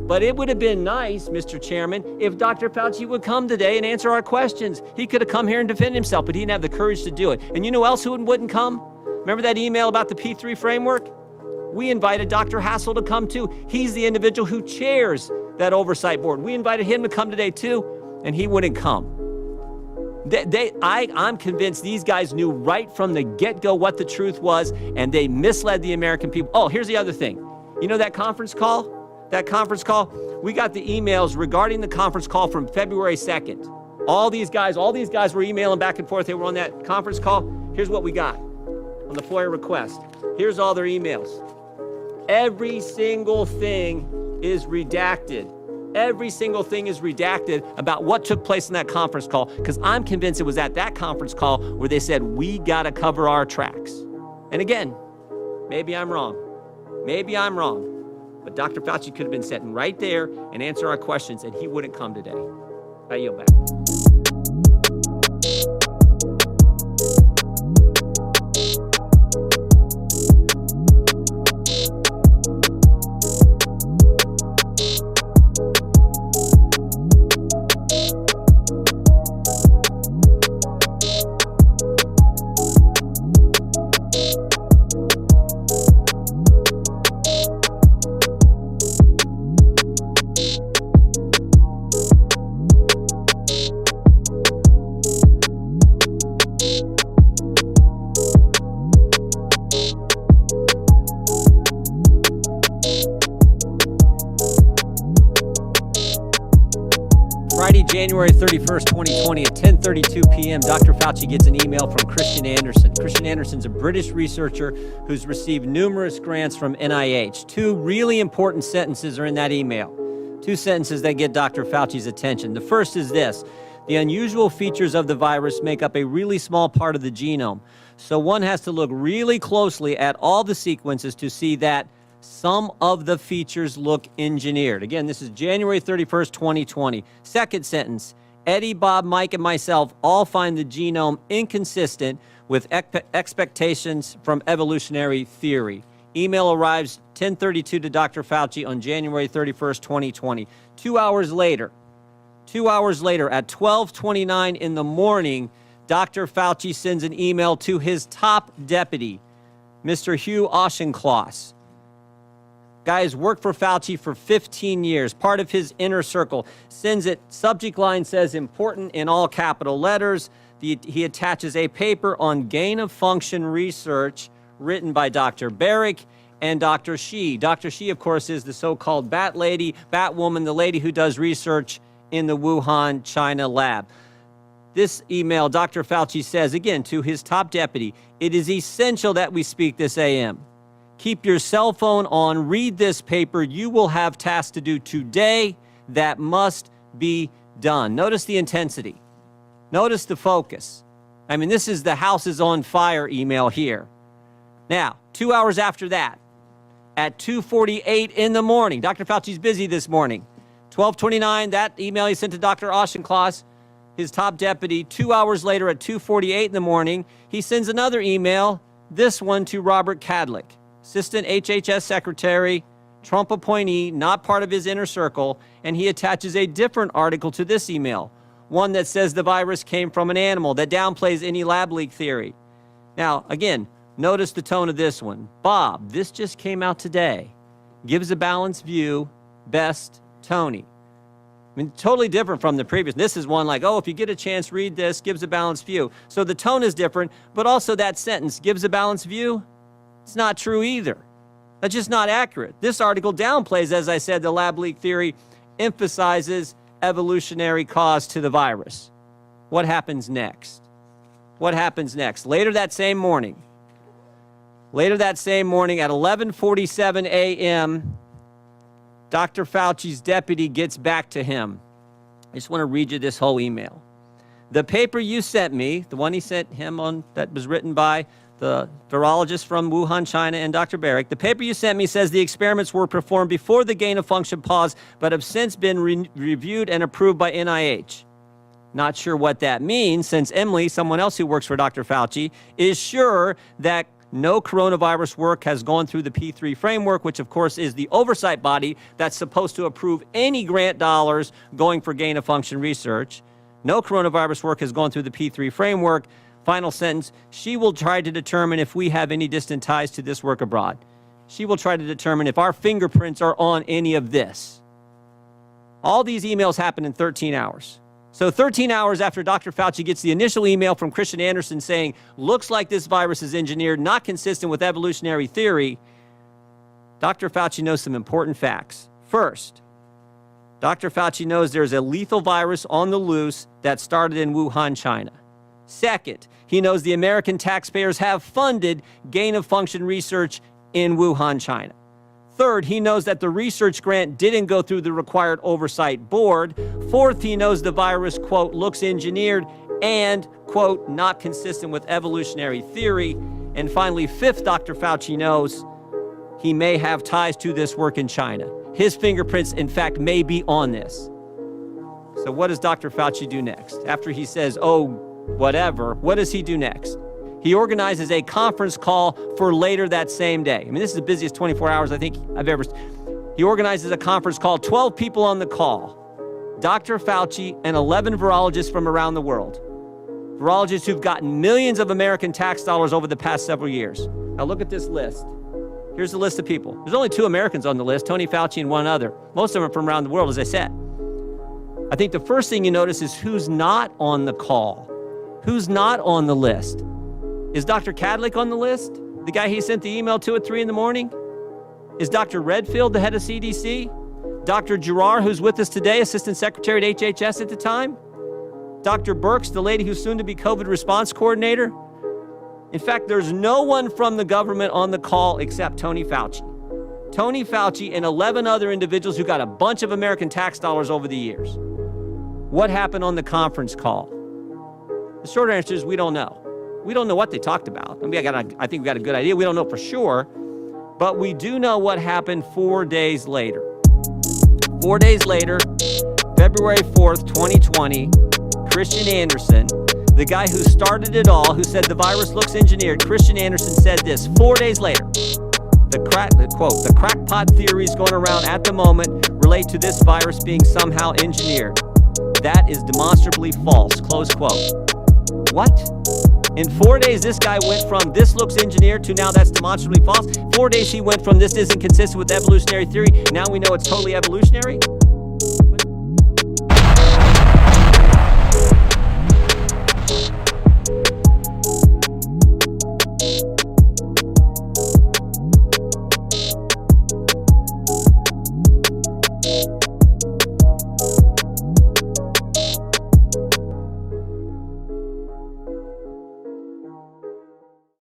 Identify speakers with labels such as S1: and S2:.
S1: But it would have been nice, Mr. Chairman, if Dr. Fauci would come today and answer our questions. He could have come here and defended himself, but he didn't have the courage to do it. And you know who else who wouldn't come? Remember that email about the P3 framework? We invited Dr. Hassel to come too. He's the individual who chairs that oversight board. We invited him to come today too, and he wouldn't come. I'm convinced these guys knew right from the get-go what the truth was, and they misled the American people. Oh, here's the other thing. You know that conference call? That conference call? We got the emails regarding the conference call from February 2nd. All these guys were emailing back and forth. They were on that conference call. Here's what we got on the FOIA request. Here's all their emails. Every single thing is redacted. Every single thing is redacted about what took place in that conference call, because I'm convinced it was at that conference call where they said, we got to cover our tracks. And again, maybe I'm wrong. Maybe I'm wrong. But Dr. Fauci could have been sitting right there and answer our questions, and he wouldn't come today. I yield back. Friday, January 31st, 2020 at 10:32 p.m., Dr. Fauci gets an email from Christian Anderson. Christian Anderson's a British researcher who's received numerous grants from NIH. Two really important sentences are in that email. Two sentences that get Dr. Fauci's attention. The first is this: the unusual features of the virus make up a really small part of the genome. So one has to look really closely at all the sequences to see that some of the features look engineered. Again, this is January 31st, 2020. Second sentence: Eddie, Bob, Mike, and myself all find the genome inconsistent with expectations from evolutionary theory. Email arrives 10:32 to Dr. Fauci on January 31st, 2020. 2 hours later at 12:29 in the morning, Dr. Fauci sends an email to his top deputy, Mr. Hugh Auchincloss. Guy's worked for Fauci for 15 years, part of his inner circle. Sends it, subject line says important in all capital letters. He attaches a paper on gain-of-function research written by Dr. Baric and Dr. Shi. Dr. Shi, of course, is the so-called Bat Lady, Batwoman, the lady who does research in the Wuhan, China lab. This email, Dr. Fauci says, again, to his top deputy, it is essential that we speak this AM. Keep your cell phone on, read this paper. You will have tasks to do today that must be done. Notice the intensity. Notice the focus. I mean, this is the house is on fire email here. Now, 2 hours after that, at 2:48 in the morning, Dr. Fauci's busy this morning. 12:29, that email he sent to Dr. Auchincloss, his top deputy. 2 hours later at 2:48 in the morning, he sends another email, this one to Robert Kadlec, Assistant HHS Secretary, Trump appointee, not part of his inner circle, and he attaches a different article to this email, one that says the virus came from an animal, that downplays any lab leak theory. Now, again, notice the tone of this one. Bob, this just came out today. Gives a balanced view, best, Tony. I mean, totally different from the previous. This is one like, oh, if you get a chance, read this, gives a balanced view. So the tone is different, but also that sentence, gives a balanced view, it's not true either. That's just not accurate. This article downplays, as I said, the lab leak theory, emphasizes evolutionary cause to the virus. What happens next? What happens next? Later that same morning at 11:47 a.m., Dr. Fauci's deputy gets back to him. I just want to read you this whole email. The paper you sent me, the one he sent him on, that was written by the virologist from Wuhan, China, and Dr. Baric, the paper you sent me says the experiments were performed before the gain-of-function pause, but have since been reviewed and approved by NIH. Not sure what that means, since Emily, someone else who works for Dr. Fauci, is sure that no coronavirus work has gone through the P3 framework, which of course is the oversight body that's supposed to approve any grant dollars going for gain-of-function research. No coronavirus work has gone through the P3 framework. Final sentence, she will try to determine if we have any distant ties to this work abroad. She will try to determine if our fingerprints are on any of this. All these emails happen in 13 hours. So 13 hours after Dr. Fauci gets the initial email from Christian Anderson saying, looks like this virus is engineered, not consistent with evolutionary theory, Dr. Fauci knows some important facts. First, Dr. Fauci knows there's a lethal virus on the loose that started in Wuhan, China. Second, he knows the American taxpayers have funded gain-of-function research in Wuhan, China. Third, he knows that the research grant didn't go through the required oversight board. Fourth, he knows the virus, quote, looks engineered and, quote, not consistent with evolutionary theory. And finally, fifth, Dr. Fauci knows he may have ties to this work in China. His fingerprints, in fact, may be on this. So what does Dr. Fauci do next? After he says, oh, whatever, what does he do next? He organizes a conference call for later that same day. I mean, this is the busiest 24 hours I think I've ever. He organizes a conference call, 12 people on the call. Dr. Fauci and 11 virologists from around the world. Virologists who've gotten millions of American tax dollars over the past several years. Now look at this list. Here's the list of people. There's only 2 Americans on the list, Tony Fauci and one other. Most of them are from around the world, as I said. I think the first thing you notice is who's not on the call. Who's not on the list? Is Dr. Kadlec on the list? The guy he sent the email to at 3 in the morning? Is Dr. Redfield the head of CDC? Dr. Giroir, who's with us today, Assistant Secretary at HHS at the time? Dr. Birx, the lady who's soon to be COVID response coordinator? In fact, there's no one from the government on the call except Tony Fauci. Tony Fauci and 11 other individuals who got a bunch of American tax dollars over the years. What happened on the conference call? The short answer is we don't know. We don't know what they talked about. I mean, I think we got a good idea. We don't know for sure, but we do know what happened 4 days later. 4 days later, February 4th, 2020, Christian Anderson, the guy who started it all, who said the virus looks engineered, Christian Anderson said this 4 days later. The crackpot theories going around at the moment relate to this virus being somehow engineered. That is demonstrably false, close quote. What? In 4 days, this guy went from this looks engineered to now that's demonstrably false. 4 days, he went from this isn't consistent with evolutionary theory. Now we know it's totally evolutionary.